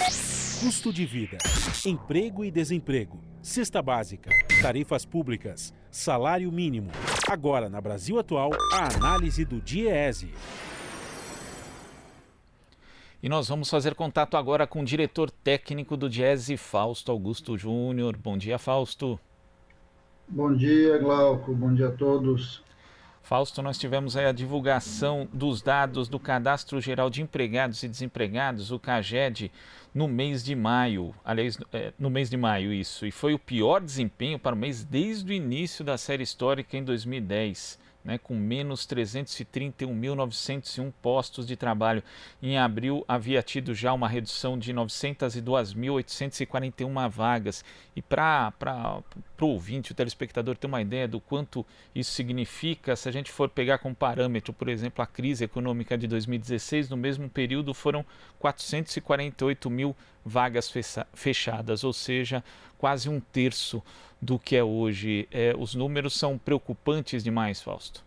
Custo de vida, emprego e desemprego, cesta básica, tarifas públicas, salário mínimo. Agora, na Brasil Atual, a análise do DIEESE. E nós vamos fazer contato agora com o diretor técnico do DIEESE, Fausto Augusto Júnior. Bom dia, Fausto. Bom dia, Glauco. Bom dia a todos. Fausto, nós tivemos aí a divulgação dos dados do Cadastro Geral de Empregados e Desempregados, o CAGED, no mês de maio. Aliás, no mês de maio, isso. E foi o pior desempenho para o mês desde o início da série histórica em 2010. Com menos 331.901 postos de trabalho. Em abril, havia tido já uma redução de 902.841 vagas. E para o ouvinte, o telespectador, ter uma ideia do quanto isso significa, se a gente for pegar como parâmetro, por exemplo, a crise econômica de 2016, no mesmo período foram 448 mil vagas fechadas, ou seja, quase um terço do que é hoje. Os números são preocupantes demais, Fausto.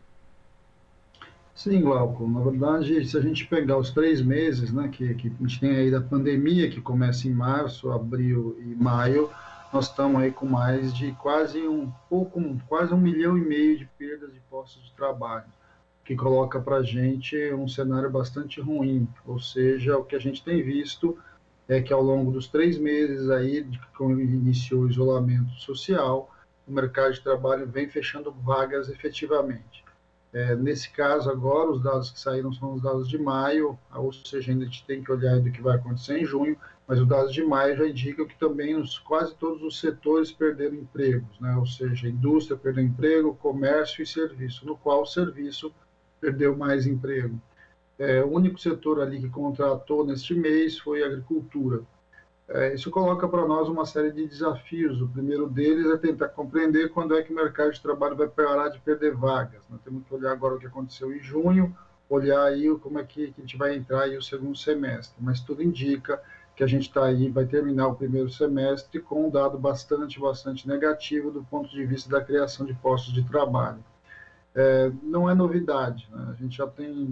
Sim, Glauco. Na verdade, se a gente pegar os 3 meses, que a gente tem aí da pandemia, que começa em março, abril e maio, nós estamos aí com mais de quase 1,5 milhão de perdas de postos de trabalho, que coloca para a gente um cenário bastante ruim. Ou seja, o que a gente tem visto é que ao longo dos 3 meses aí, quando iniciou o isolamento social, o mercado de trabalho vem fechando vagas efetivamente. Nesse caso agora, os dados que saíram são os dados de maio, ou seja, ainda a gente tem que olhar do que vai acontecer em junho, mas os dados de maio já indicam que também quase todos os setores perderam empregos, ou seja, a indústria perdeu emprego, comércio e serviço, no qual o serviço perdeu mais emprego. O único setor ali que contratou neste mês foi a agricultura. Isso coloca para nós uma série de desafios. O primeiro deles é tentar compreender quando é que o mercado de trabalho vai parar de perder vagas. Nós temos que olhar agora o que aconteceu em junho, olhar aí como é que a gente vai entrar aí o segundo semestre. Mas tudo indica que a gente vai terminar o primeiro semestre com um dado bastante negativo do ponto de vista da criação de postos de trabalho. Não é novidade, A gente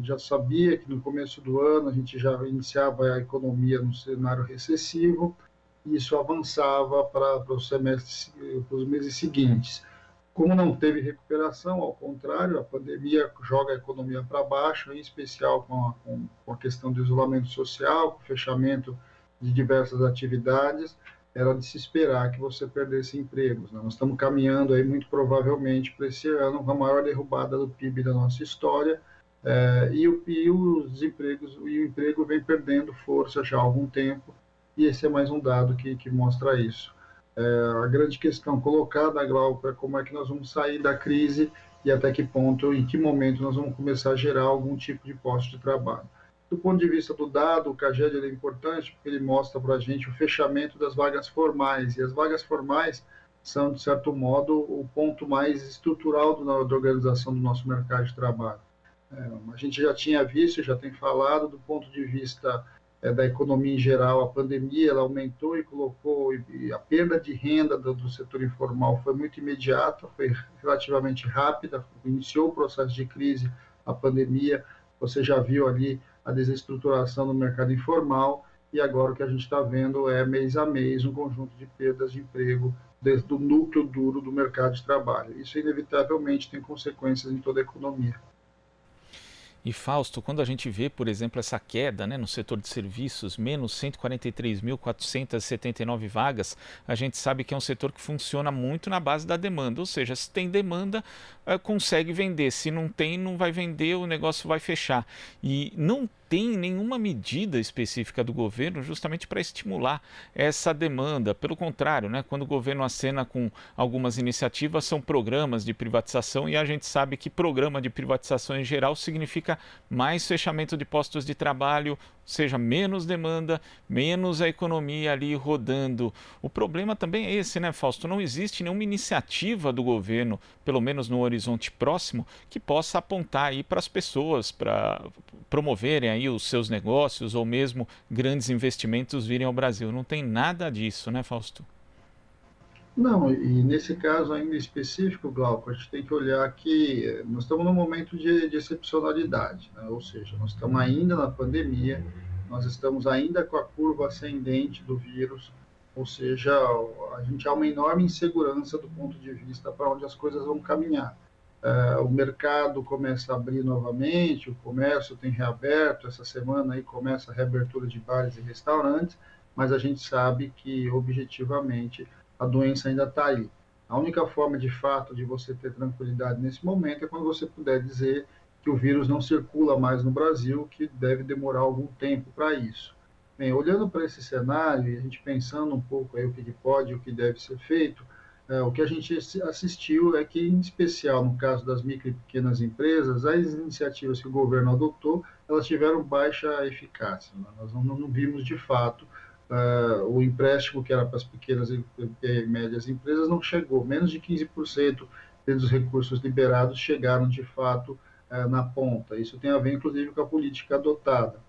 já sabia que no começo do ano a gente já iniciava a economia no cenário recessivo e isso avançava para os meses seguintes. Como não teve recuperação, ao contrário, a pandemia joga a economia para baixo, em especial com a questão do isolamento social, com o fechamento de diversas atividades. Era de se esperar que você perdesse empregos. Nós estamos caminhando aí, muito provavelmente, para esse ano, com a maior derrubada do PIB da nossa história, e o emprego vem perdendo força já há algum tempo, e esse é mais um dado que mostra isso. A grande questão colocada, Glauco, é como é que nós vamos sair da crise e até que ponto, em que momento nós vamos começar a gerar algum tipo de posto de trabalho. Do ponto de vista do dado, o CAGED é importante porque ele mostra para a gente o fechamento das vagas formais, e as vagas formais são, de certo modo, o ponto mais estrutural da organização do nosso mercado de trabalho. A gente já tinha visto, já tem falado, do ponto de vista da economia em geral, a pandemia ela aumentou e colocou, e a perda de renda do setor informal foi muito imediata, foi relativamente rápida, iniciou o processo de crise, a pandemia, você já viu ali a desestruturação do mercado informal, e agora o que a gente está vendo é, mês a mês, um conjunto de perdas de emprego do núcleo duro do mercado de trabalho. Isso, inevitavelmente, tem consequências em toda a economia. E Fausto, quando a gente vê, por exemplo, essa queda no setor de serviços, menos 143.479 vagas, a gente sabe que é um setor que funciona muito na base da demanda, ou seja, se tem demanda, consegue vender, se não tem, não vai vender, o negócio vai fechar. E não tem nenhuma medida específica do governo justamente para estimular essa demanda. Pelo contrário, quando o governo acena com algumas iniciativas, são programas de privatização, e a gente sabe que programa de privatização em geral significa mais fechamento de postos de trabalho, ou seja, menos demanda, menos a economia ali rodando. O problema também é esse, Fausto? Não existe nenhuma iniciativa do governo, pelo menos no horizonte próximo, que possa apontar aí para as pessoas, para promoverem aí os seus negócios ou mesmo grandes investimentos virem ao Brasil. Não tem nada disso, Fausto? Não, e nesse caso ainda específico, Glauco, a gente tem que olhar que nós estamos num momento de excepcionalidade, ou seja, nós estamos ainda na pandemia, Nós estamos ainda com a curva ascendente do vírus, ou seja, a gente há uma enorme insegurança do ponto de vista para onde as coisas vão caminhar. O mercado começa a abrir novamente, o comércio tem reaberto, essa semana aí começa a reabertura de bares e restaurantes, mas a gente sabe que, objetivamente, a doença ainda está aí. A única forma, de fato, de você ter tranquilidade nesse momento é quando você puder dizer que o vírus não circula mais no Brasil, que deve demorar algum tempo para isso. Bem, olhando para esse cenário e a gente pensando um pouco aí o que pode e o que deve ser feito, o que a gente assistiu é que, em especial no caso das micro e pequenas empresas, as iniciativas que o governo adotou, elas tiveram baixa eficácia. Né? Nós não vimos, de fato, o empréstimo que era para as pequenas e médias empresas não chegou. Menos de 15% dos recursos liberados chegaram, de fato, na ponta. Isso tem a ver, inclusive, com a política adotada.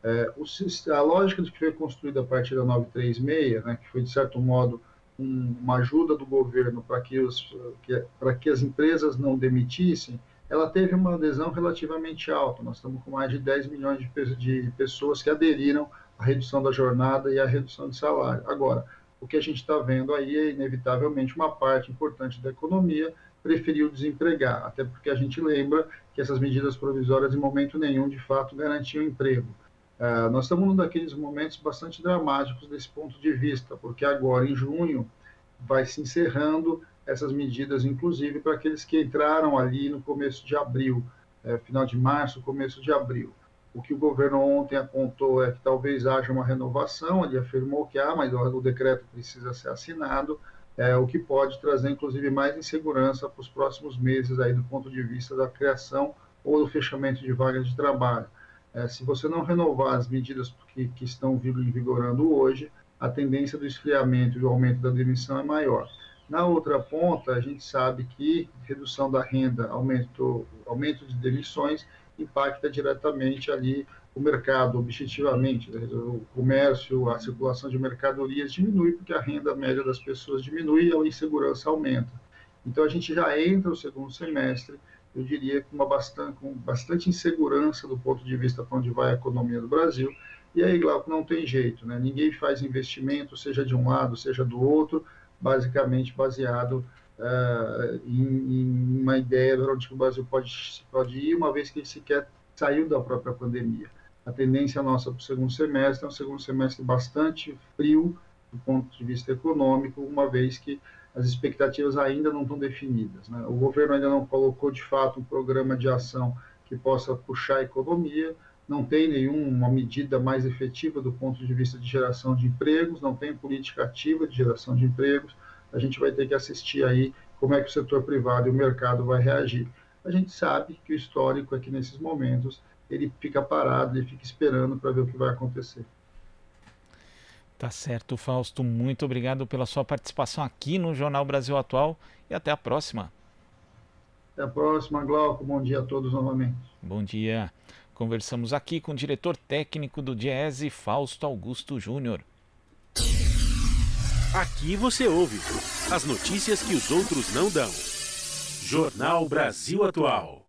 A lógica que foi construída a partir da 936, né, que foi, de certo modo, uma ajuda do governo para que as empresas não demitissem, ela teve uma adesão relativamente alta. Nós estamos com mais de 10 milhões de pessoas que aderiram à redução da jornada e à redução de salário. Agora, o que a gente está vendo aí é, inevitavelmente, uma parte importante da economia preferiu desempregar, até porque a gente lembra que essas medidas provisórias, em momento nenhum, de fato, garantiam emprego. Nós estamos num daqueles momentos bastante dramáticos desse ponto de vista, porque agora, em junho, vai se encerrando essas medidas, inclusive para aqueles que entraram ali no começo de abril, final de março, começo de abril. O que o governo ontem apontou é que talvez haja uma renovação, ele afirmou que mas o decreto precisa ser assinado, o que pode trazer, inclusive, mais insegurança para os próximos meses, aí, do ponto de vista da criação ou do fechamento de vagas de trabalho. Se você não renovar as medidas que estão vigorando hoje, a tendência do esfriamento e do aumento da demissão é maior. Na outra ponta, a gente sabe que redução da renda, aumento de demissões, impacta diretamente ali o mercado, objetivamente. O comércio, a circulação de mercadorias diminui, porque a renda média das pessoas diminui e a insegurança aumenta. Então, a gente já entra no segundo semestre, eu diria, com bastante insegurança do ponto de vista para onde vai a economia do Brasil. E aí, Glauco, não tem jeito, né? Ninguém faz investimento, seja de um lado, seja do outro, basicamente baseado em uma ideia de onde o Brasil pode ir, uma vez que ele sequer saiu da própria pandemia. A tendência nossa para o segundo semestre é um segundo semestre bastante frio do ponto de vista econômico, uma vez que as expectativas ainda não estão definidas, né? O governo ainda não colocou, de fato, um programa de ação que possa puxar a economia, não tem nenhuma medida mais efetiva do ponto de vista de geração de empregos, não tem política ativa de geração de empregos. A gente vai ter que assistir aí como é que o setor privado e o mercado vai reagir. A gente sabe que o histórico é que, nesses momentos, ele fica parado, ele fica esperando para ver o que vai acontecer. Tá certo, Fausto. Muito obrigado pela sua participação aqui no Jornal Brasil Atual e até a próxima. Até a próxima, Glauco. Bom dia a todos novamente. Bom dia. Conversamos aqui com o diretor técnico do Diese, Fausto Augusto Júnior. Aqui você ouve as notícias que os outros não dão. Jornal Brasil Atual.